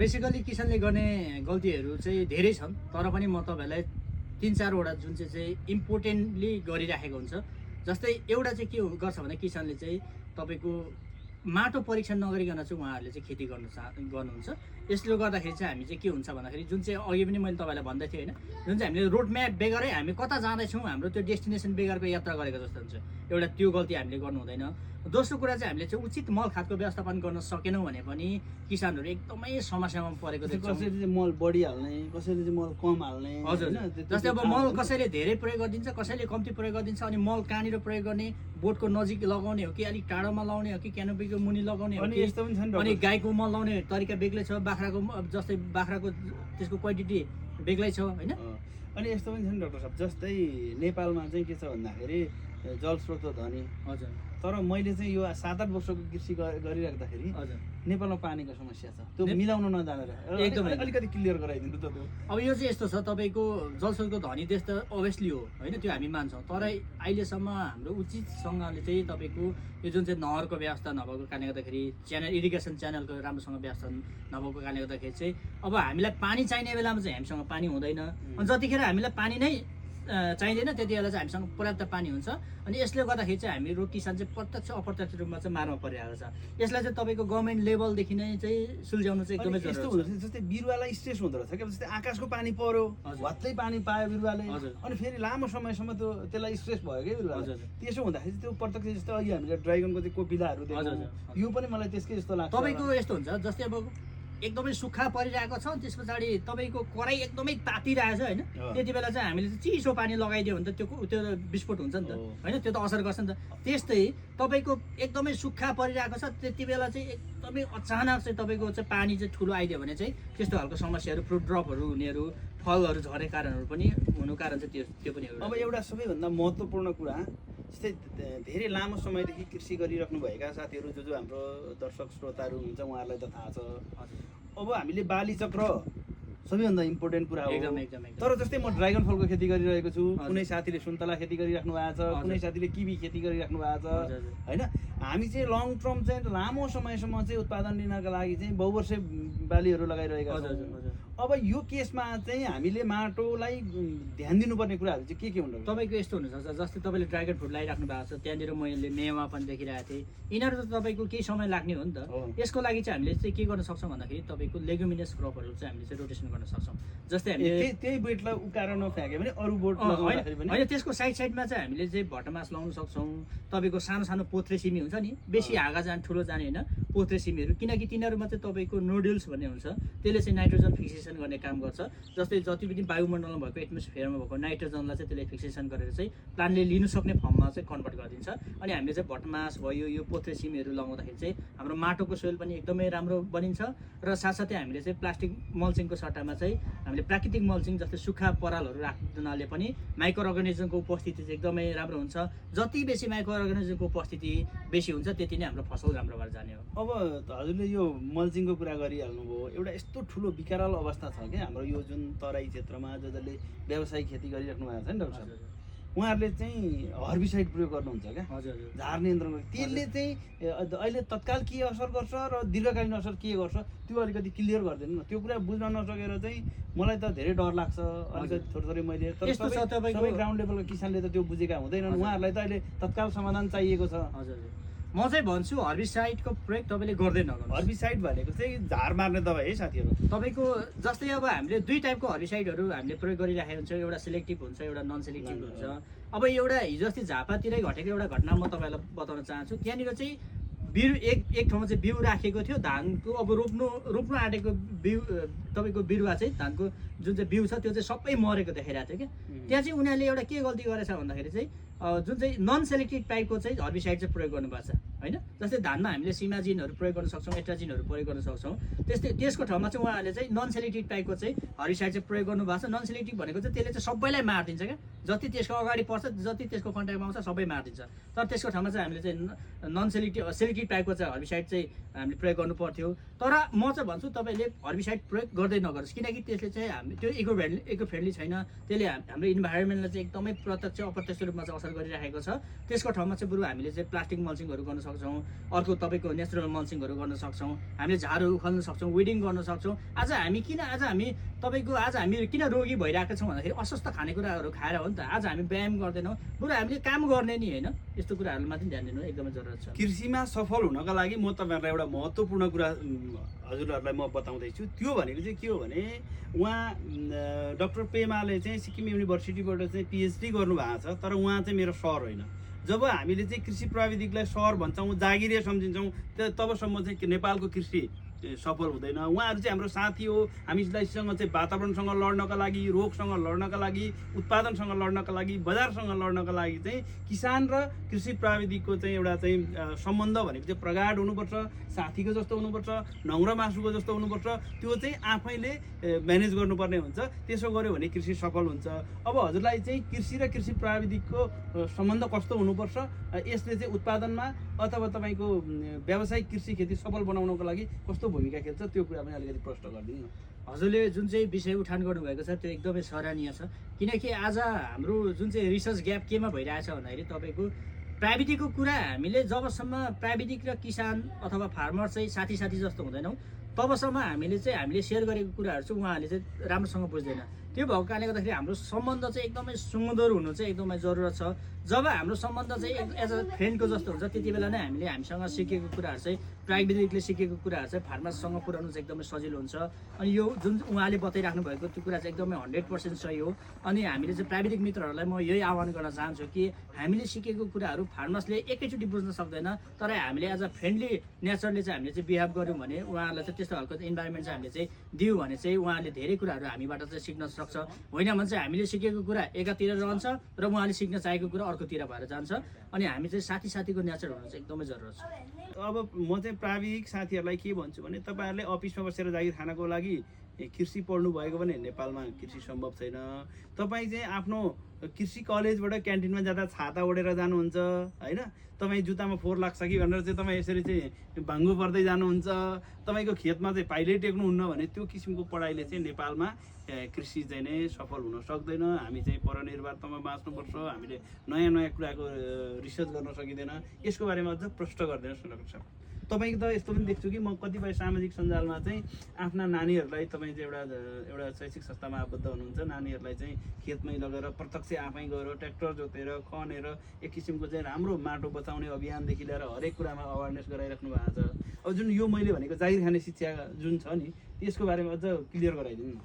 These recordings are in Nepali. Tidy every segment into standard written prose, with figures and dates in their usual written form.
बेसिकली किसानले गर्ने गल्तीहरू चाहिँ धेरै छन्, तर पनि म तपाईँहरूलाई 3-4 वटा जुन चाहिँ इम्पोर्टेन्टली गरिराखेको हुन्छ। जस्तै एउटा चाहिँ के गर्छ भने किसानले चाहिँ तपाईँको माटो परीक्षण नगरिकन चाहिँ उहाँहरूले चाहिँ खेती गर्नुहुन्छ। यसले गर्दाखेरि चाहिँ हामी चाहिँ के हुन्छ भन्दाखेरि जुन चाहिँ अघि पनि मैले तपाईँलाई भन्दै थिएँ होइन, जुन चाहिँ हामीले रोड म्याप बेगरै हामी कता जाँदैछौँ, हाम्रो त्यो डेस्टिनेसन बेगरको यात्रा गरेको जस्तो हुन्छ। एउटा त्यो गल्ती हामीले गर्नु हुँदैन। दोस्रो कुरा चाहिँ हामीले चाहिँ उचित मल खादको व्यवस्थापन गर्न सकेनौँ भने पनि किसानहरू एकदमै समस्यामा परेको देख्छौँ। कसैले चाहिँ मल बढी हाल्ने, कसैले चाहिँ मल कम हाल्ने। हजुर, जस्तै अब मल कसैले धेरै प्रयोग गरिदिन्छ, कसैले कम्ती प्रयोग गरिदिन्छ। अनि मल कहाँनिर प्रयोग गर्ने, बोटको नजिक लगाउने हो कि अलिक टाढोमा लगाउने हो कि क्यानोपीको मुनि लगाउने हो कि, अनि गाईको मल लाउने तरिका बेग्लै छ, बाख्राको जस्तै बाख्राको त्यसको क्वान्टिटी बेग्लै छ होइन। अनि यस्तो पनि छ नि डाक्टर साहब, जस्तै नेपालमा चाहिँ के छ भन्दाखेरि जलस्रोत धनी। हजुर, तर मैले चाहिँ यो 7-8 वर्षको कृषि गरिराख्दाखेरि हजुर नेपालमा पानीको समस्या छ, त्यो मिलाउन नजानेर। एकदमै अलिकति क्लियर गराइदिनु त त्यो। अब यो चाहिँ यस्तो छ, तपाईँको जलस्रोतको धनी देश त अभियसली हो होइन, त्यो हामी मान्छौँ। तर अहिलेसम्म हाम्रो उचितसँगले चाहिँ तपाईँको यो जुन चाहिँ नहरको व्यवस्था नभएको कारणले गर्दाखेरि, इरिगेसन च्यानलको राम्रोसँग व्यवस्था नभएको कारणले गर्दाखेरि चाहिँ अब हामीलाई पानी चाहिने बेलामा चाहिँ हामीसँग पानी हुँदैन। अनि जतिखेर हामीलाई पानी नै चाहिँदैन त्यति बेला चाहिँ हामीसँग पर्याप्त पानी हुन्छ। अनि यसले गर्दाखेरि चाहिँ हाम्रो किसान चाहिँ प्रत्यक्ष अप्रत्यक्ष रूपमा चाहिँ मारमा परिरहेको छ। यसलाई चाहिँ तपाईँको गभर्मेन्ट लेभलदेखि नै चाहिँ सुल्झाउनु चाहिँ एकदमै यस्तो जरुरी हुन्छ। जस्तै बिरुवालाई स्ट्रेस हुँदो रहेछ क्या, जस्तै आकाशको पानी पर्यो, भत्तै पानी पायो बिरुवाले, अनि फेरि लामो समयसम्म त्यसलाई स्ट्रेस भयो क्या बिरुवाले। त्यसो हुँदाखेरि त्यो प्रत्यक्ष जस्तो अघि हामीले ड्राइगनको चाहिँ कोपिलाहरू देख्यौँ, यो पनि मलाई त्यसकै जस्तो लाग्छ। तपाईँको यस्तो हुन्छ, जस्तै अब एकदमै सुक्खा परिरहेको छ, त्यस पछाडि तपाईँको कराई एकदमै तातिरहेछ होइन, त्यति बेला चाहिँ हामीले चाहिँ चिसो पानी लगाइदियो भने त त्यो विस्फोट हुन्छ नि त होइन, त्यो त असर गर्छ नि त। त्यस्तै तपाईँको एकदमै सुक्खा परिरहेको छ, त्यति बेला चाहिँ एकदमै अचानक चाहिँ तपाईँको चाहिँ पानी चाहिँ ठुलो आइदियो भने चाहिँ त्यस्तो खालको समस्याहरू, फ्रुट ड्रपहरू हुनेहरू, फलहरू झर्ने कारणहरू पनि हुनु कारण चाहिँ त्यो पनि हो। अब एउटा सबैभन्दा महत्त्वपूर्ण कुरा, जस्तै धेरै लामो समयदेखि कृषि गरिराख्नुभएका साथीहरू जो हाम्रो दर्शक श्रोताहरू हुनुहुन्छ उहाँहरूलाई त थाहा छ। अब हामीले बाली चक्र सबैभन्दा इम्पोर्टेन्ट कुरा हो। तर जस्तै म ड्रागन फलको खेती गरिरहेको छु, कुनै साथीले सुन्तला खेती गरिराख्नु भएको छ, कुनै साथीले किवी खेती गरिराख्नु भएको छ होइन। हामी चाहिँ लङ टर्म चाहिँ लामो समयसम्म चाहिँ उत्पादन लिनका लागि चाहिँ बहुवर्षे बालीहरू लगाइरहेका छौँ। अब यो केसमा चाहिँ हामीले माटोलाई ध्यान दिनुपर्ने कुराहरू चाहिँ के हुनुहुन्छ? तपाईँको यस्तो हुनसक्छ, जस्तै तपाईँले ड्रागन फ्रुट लगाइराख्नु भएको छ, त्यहाँनिर मैले मेवा पनि देखिरहेको थिएँ। यिनीहरू त तपाईँको केही समय लाग्ने हो नि त। यसको लागि चाहिँ हामीले चाहिँ के गर्न सक्छौँ भन्दाखेरि तपाईँको लेग्युमिनस क्रपहरू चाहिँ हामीले चाहिँ रोटेसन गर्न सक्छौँ। जस्तै हामीले त्यही बोटलाई उकाएर नफ्याँक्यो भने अरू बोट होइन, त्यसको साइडमा चाहिँ हामीले चाहिँ भटमास लगाउन सक्छौँ। तपाईँको सानो सानो पोथ्रे सिमी हुन्छ नि, बेसी हाँगा जाने ठुलो जाने होइन, पोथ्रे सिमीहरू, किनकि तिनीहरूमा चाहिँ तपाईँको नोड्युल्स भन्ने हुन्छ, त्यसले चाहिँ नाइट्रोजन फिक्सेसन गर्ने काम गर्छ। जस्तै जति पनि वायुमण्डलमा भएको एटमोस्फियरमा भएको नाइट्रोजनलाई चाहिँ त्यसले फिक्सेसन गरेर चाहिँ प्लान्टले लिनु सक्ने फर्ममा चाहिँ कन्भर्ट गरिदिन्छ। अनि हामीले चाहिँ भटमास भयो, यो पोथ्रे सिमीहरू लगाउँदाखेरि चाहिँ हाम्रो माटोको सोइल पनि एकदमै राम्रो बनिन्छ। र साथसाथै हामीले चाहिँ प्लास्टिक मल्चिङको सट्टामा चाहिँ हामीले प्राकृतिक मल्चिङ जस्तै सुक्खा परालहरू राख्नाले पनि माइक्रो अर्गानिजमको उपस्थिति चाहिँ एकदमै राम्रो हुन्छ। जति बेसी माइक्रो अर्गानिजमको उपस्थिति बेसी हुन्छ त्यति नै हाम्रो फसल राम्रो भएर जाने हो। अब हजुरले यो मल्चिङको कुरा गरिहाल्नुभयो, एउटा यस्तो ठुलो विकराल अवस्था छ क्या हाम्रो यो जुन तराई क्षेत्रमा जसले व्यावसायिक खेती गरिराख्नु भएको छ नि डाक्टर साहब, उहाँहरूले चाहिँ हर्बिसाइड प्रयोग गर्नुहुन्छ क्या, झार नियन्त्रण। त्यसले चाहिँ अहिले तत्काल के असर गर्छ र दीर्घकालीन असर के गर्छ त्यो अलिकति क्लियर गरिदिनु न। त्यो कुरा बुझ्न नसकेर चाहिँ मलाई त धेरै डर लाग्छ अलिकति थोरै मैले। तर सबै ग्राउन्ड लेभलको किसानले त त्यो बुझेका हुँदैनन्, उहाँहरूलाई त अहिले तत्काल समाधान चाहिएको छ। म चाहिँ भन्छु हर्बिसाइडको प्रयोग तपाईँले गर्दै नगर्नु। हर्बिसाइड भनेको चाहिँ झार मार्ने दबाई है साथीहरू। तपाईँको जस्तै अब हामीले दुई टाइपको हर्बिसाइडहरू हामीले प्रयोग गरिराखेको हुन्छ, एउटा सेलेक्टिभ हुन्छ, एउटा नन सेलेक्टिभ हुन्छ। अब एउटा हिजो अस्ति झापातिरै घटेको एउटा घटना म तपाईँलाई बताउन चाहन्छु। त्यहाँनिर चाहिँ एक ठाउँमा चाहिँ बिउ राखेको थियो धानको, अब रोप्नु आँटेको बिउ, तपाईँको बिरुवा चाहिँ धानको जुन चाहिँ बिउ छ त्यो चाहिँ सबै मरेको देखाइरहेको थियो क्या। त्यहाँ चाहिँ उनीहरूले एउटा के गल्ती गरेछ भन्दाखेरि चाहिँ जुन चाहिँ नन सेलेक्टिभ टाइपको चाहिँ हर्बिसाइड चाहिँ प्रयोग गर्नुपर्छ होइन। जस्तै धानमा हामीले सिमाजिनहरू प्रयोग गर्न सक्छौँ, एट्राजिनहरू प्रयोग गर्न सक्छौँ। त्यसको ठाउँमा चाहिँ उहाँहरूले चाहिँ नन सेलेक्टिभ टाइपको चाहिँ हर्बिसाइड चाहिँ प्रयोग गर्नुभएको छ। नन सेलेक्टिभ भनेको चाहिँ त्यसले चाहिँ सबैलाई मारिदिन्छ क्या, जति त्यसको अगाडि पर्छ, जति त्यसको कन्ट्याक्टमा आउँछ सबै मारिदिन्छ। तर त्यसको ठाउँमा चाहिँ हामीले चाहिँ नन सेलेक्टिभ टाइपको चाहिँ हर्बिसाइड चाहिँ हामीले प्रयोग गर्नु पर्थ्यो। तर म चाहिँ भन्छु तपाईँले हर्बिसाइड प्रयोग गर्दै नगर्नुहोस्, किनकि त्यसले चाहिँ हामी त्यो इको फ्रेन्डली छैन। त्यसले हाम्रो इन्भाइरोमेन्टलाई चाहिँ एकदमै प्रत्यक्ष अप्रत्यक्ष रूपमा चाहिँ असर गरिरहेको छ। त्यसको ठाउँमा चाहिँ बरु हामीले चाहिँ प्लास्टिक मल्चिङहरू गर्न सक्छौँ। सक्छौँ, अर्को तपाईँको नेचुरल मल्चिङहरू गर्न सक्छौँ, हामीले झारहरू उखाल्न सक्छौँ, विडिङ गर्न सक्छौँ। आज हामी किन रोगी भइरहेका छौँ भन्दाखेरि अस्वस्थ खानेकुराहरू खाएर हो नि त। आज हामी व्यायाम गर्दैनौँ, बरु हामीले काम गर्ने नि होइन, यस्तो कुराहरूमा चाहिँ ध्यान दिनु एकदमै जरुरत छ। कृषिमा सफल हुनका लागि म तपाईँहरूलाई एउटा महत्त्वपूर्ण कुरा हजुरहरूलाई म बताउँदैछु। त्यो भनेको चाहिँ के हो भने उहाँ डाक्टर पेमाले चाहिँ सिक्किम युनिभर्सिटीबाट चाहिँ पिएचडी गर्नुभएको छ, तर उहाँ चाहिँ मेरो सर होइन। जब हामीले चाहिँ कृषि प्राविधिकलाई सर भन्छौँ, जागिरे सम्झिन्छौँ, तबसम्म चाहिँ नेपालको कृषि सफल हुँदैन। उहाँहरू चाहिँ हाम्रो साथी हो। हामीलाईसँग चाहिँ वातावरणसँग लड्नका लागि, रोगसँग लड्नका लागि, उत्पादनसँग लड्नका लागि, बजारसँग लड्नका लागि चाहिँ किसान र कृषि प्राविधिकको चाहिँ एउटा चाहिँ सम्बन्ध भनेको चाहिँ प्रगाढ हुनुपर्छ, साथीको जस्तो हुनुपर्छ, नङ्ग्रो मासुको जस्तो हुनुपर्छ। त्यो चाहिँ आफैले म्यानेज गर्नुपर्ने हुन्छ। त्यसो गर्यो भने कृषि सफल हुन्छ। अब हजुरलाई चाहिँ कृषि र कृषि प्राविधिकको सम्बन्ध कस्तो हुनुपर्छ, यसले चाहिँ उत्पादनमा अथवा तपाईँको व्यावसायिक कृषि खेती सफल बनाउनको लागि कस्तो भूमिका खेल्छ, त्यो कुरा पनि अलिकति प्रश्न गरिदिनु। हजुरले जुन चाहिँ विषय उठान गर्नुभएको छ त्यो एकदमै सराहनीय छ। किनकि आज हाम्रो जुन चाहिँ रिसर्च ग्याप केमा भइरहेछ भन्दाखेरि तपाईँको प्राविधिकको कुरा हामीले जबसम्म प्राविधिक र किसान अथवा फार्मर चाहिँ साथी जस्तो हुँदैनौँ, तबसम्म हामीले सेयर गरेको कुराहरू चाहिँ उहाँहरूले चाहिँ राम्रोसँग बुझ्दैन। त्यो भएको कारणले गर्दाखेरि हाम्रो सम्बन्ध चाहिँ एकदमै सुमधुर हुनु चाहिँ एकदमै जरुरत छ। जब हाम्रो सम्बन्ध चाहिँ एज अ फ्रेन्डको जस्तो हुन्छ, त्यति बेला नै हामीसँग सिकेको कुराहरू चाहिँ प्राविधिकले सिकेको कुराहरू चाहिँ फार्मर्ससँग पुर्याउनु चाहिँ एकदमै सजिलो हुन्छ। अनि यो जुन उहाँले बताइराख्नु भएको त्यो कुरा चाहिँ एकदमै 100% सही हो। अनि हामीले चाहिँ प्राविधिक मित्रहरूलाई म यही आह्वान गर्न चाहन्छु कि हामीले सिकेको कुराहरू फार्मर्सले एकैचोटि बुझ्न सक्दैन, तर हामीले एज अ फ्रेन्डली नेचरले चाहिँ हामीले चाहिँ बिहेभ गऱ्यौँ भने, उहाँहरूलाई चाहिँ त्यस्तो खालको इन्भाइरोमेन्ट चाहिँ हामीले चाहिँ दियौँ भने चाहिँ उहाँले धेरै कुराहरू हामीबाट चाहिँ सिक्न सक्छ। होइन भने चाहिँ हामीले सिकेको कुरा एकातिर रहन्छ र उहाँले सिक्न चाहेको कुरा अर्कोतिर भएर जान्छ। अनि हामी चाहिँ साथीको नेचर हुनु चाहिँ एकदमै जरुरत छ। अब म चाहिँ प्राविधिक साथीहरूलाई के भन्छु भने तपाईँहरूले अफिसमा बसेर जागिर खानको लागि कृषि पढ्नु भएको भने नेपालमा कृषि सम्भव छैन। तपाईँ चाहिँ आफ्नो कृषि कलेजबाट क्यान्टिनमा जाँदा छाता ओढेर जानुहुन्छ होइन, तपाईँ जुत्तामा फोहोर लाग्छ कि भनेर चाहिँ तपाईँ यसरी चाहिँ भाङ्गो पर्दै जानुहुन्छ, तपाईँको खेतमा चाहिँ पाइलै टेक्नुहुन्न भने त्यो किसिमको पढाइले चाहिँ नेपालमा कृषि चाहिँ नै सफल हुन सक्दैन। हामी चाहिँ परनिर्भरतामा बाँच्नुपर्छ। हामीले नयाँ कुराको रिसर्च गर्न सकिँदैन। यसको बारेमा अझ प्रश्न गरिदिनुहोस् न डाक्टर साहब। तपाईँको त यस्तो पनि देख्छु कि म कतिपय सामाजिक सञ्जालमा चाहिँ आफ्ना नानीहरूलाई, तपाईँ चाहिँ एउटा शैक्षिक संस्थामा आबद्ध हुनुहुन्छ, नानीहरूलाई चाहिँ खेतमै लगेर प्रत्यक्ष आफै गएर ट्र्याक्टर जोतेर खनेर एक किसिमको चाहिँ राम्रो माटो बचाउने अभियानदेखि लिएर हरेक कुरामा अवेरनेस गराइराख्नु भएको छ। अब जुन यो मैले भनेको जागिर खाने शिक्षा जुन छ नि, त्यसको बारेमा अझ क्लियर गराइदिनु।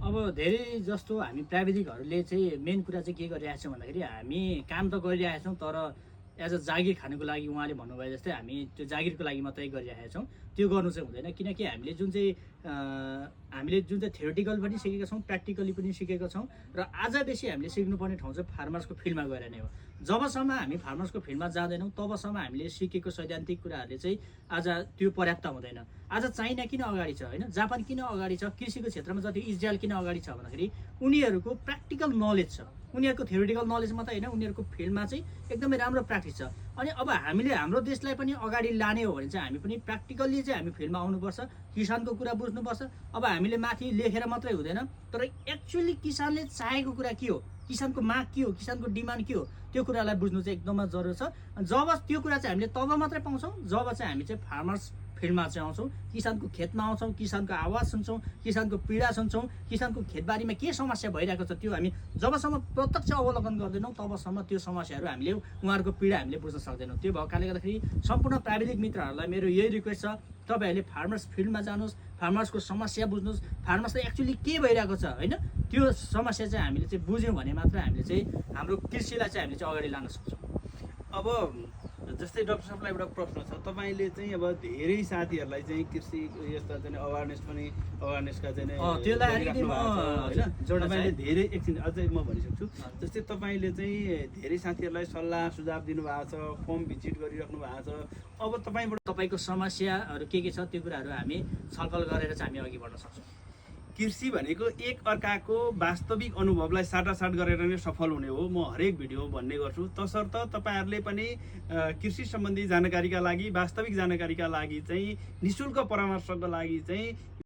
अब धेरै जस्तो हामी प्राविधिकहरूले चाहिँ मेन कुरा चाहिँ के गरिरहेछौँ भन्दाखेरि हामी काम त गरिरहेछौँ, तर एज अ जागिर खानुको लागि उहाँले भन्नुभयो जस्तै हामी त्यो जागिरको लागि मात्रै गरिरहेका छौँ। त्यो गर्नु चाहिँ हुँदैन। किनकि हामीले जुन चाहिँ थ्योरिटिकल पनि सिकेका छौँ, प्र्याक्टिकली पनि सिकेका छौँ। र आज बेसी हामीले सिक्नुपर्ने ठाउँ चाहिँ फार्मर्सको फिल्डमा गएर नै हो। जबसम्म हामी फार्मर्सको फिल्डमा जाँदैनौँ तबसम्म हामीले सिकेको सैद्धान्तिक कुराहरूले चाहिँ आज त्यो पर्याप्त हुँदैन। आज चाइना किन अगाडि छ होइन, जापान किन अगाडि छ, कृषिको क्षेत्रमा जति इजरायल किन अगाडि छ भन्दाखेरि उनीहरूको प्र्याक्टिकल नलेज छ। उनीहरूको थ्योरिटिकल नलेज मात्रै होइन, उनीहरूको फिल्डमा चाहिँ एकदमै राम्रो प्र्याक्टिस छ। अनि अब हामीले हाम्रो देशलाई पनि अगाडि लाने हो भने चाहिँ हामी पनि प्र्याक्टिकल्ली चाहिँ हामी फिल्डमा आउनुपर्छ, किसानको कुरा बुझ्नुपर्छ। अब हामीले माथि लेखेर मात्रै हुँदैन, तर एक्चुअली किसानले चाहेको कुरा के हो, किसानको माग के हो, किसानको डिमान्ड के हो, त्यो कुरालाई बुझ्नु चाहिँ एकदमै जरुरी छ। जब त्यो कुरा चाहिँ हामीले तब मात्रै पाउँछौँ जब चाहिँ हामी चाहिँ फार्मर्स फिल्डमा चाहिँ आउँछौँ, किसानको खेतमा आउँछौँ, किसानको आवाज सुन्छौँ, किसानको पीडा सुन्छौँ, किसानको खेतबारीमा के समस्या भइरहेको छ त्यो हामी जबसम्म प्रत्यक्ष अवलोकन गर्दैनौँ तबसम्म त्यो समस्याहरू हामीले उहाँहरूको पीडा हामीले बुझ्न सक्दैनौँ। त्यो भएको कारणले गर्दाखेरि सम्पूर्ण प्राविधिक मित्रहरूलाई मेरो यही रिक्वेस्ट छ, तपाईँहरूले फार्मर्स फिल्डमा जानुहोस्, फार्मर्सको समस्या बुझ्नुहोस्, फार्मर्सलाई एक्चुअली के भइरहेको छ होइन, त्यो समस्या चाहिँ हामीले चाहिँ बुझ्यौँ भने मात्र हामीले चाहिँ हाम्रो कृषिलाई चाहिँ हामीले चाहिँ अगाडि लान सक्छौँ। अब जस्तै डाक्टर साहबलाई एउटा प्रश्न छ, तपाईँले चाहिँ अब धेरै साथीहरूलाई चाहिँ कृषि यस्ता चाहिँ अवेरनेसका चाहिँ तपाईँले धेरै एकछिन अझै म भनिसक्छु। जस्तै तपाईँले चाहिँ धेरै साथीहरूलाई सल्लाह सुझाव दिनुभएको छ, फर्म भिजिट गरिराख्नु भएको छ। अब तपाईँको समस्याहरू के छ त्यो कुराहरू हामी छलफल गरेर चाहिँ हामी अघि बढ्न सक्छौँ। कृषि भनेको एक अर्काको वास्तविक अनुभवलाई साटासाट गरेर नै सफल हुने हो। म हरेक भिडियो भन्ने गर्छु। तसर्थ तपाईँहरूले पनि कृषि सम्बन्धी जानकारीका लागि, वास्तविक जानकारीका लागि चाहिँ निःशुल्क परामर्शको लागि चाहिँ